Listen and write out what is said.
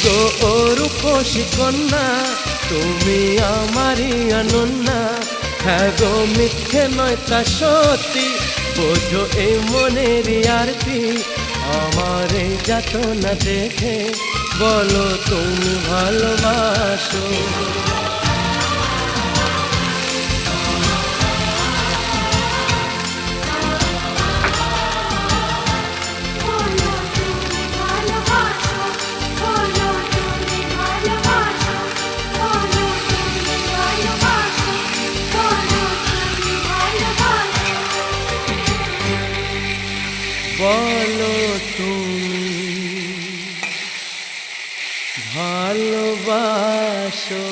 গো ও রূপসী কন্যা, তুমি আমারই অনন্যা। হ্যাঁ গো মিথ্যে নয় তা সত্যি, বোঝো এই মনের আরতি। আমার এই যাতনা দেখে বলো তুমি ভালোবাসো। বলো তুমি ভালোবাসো।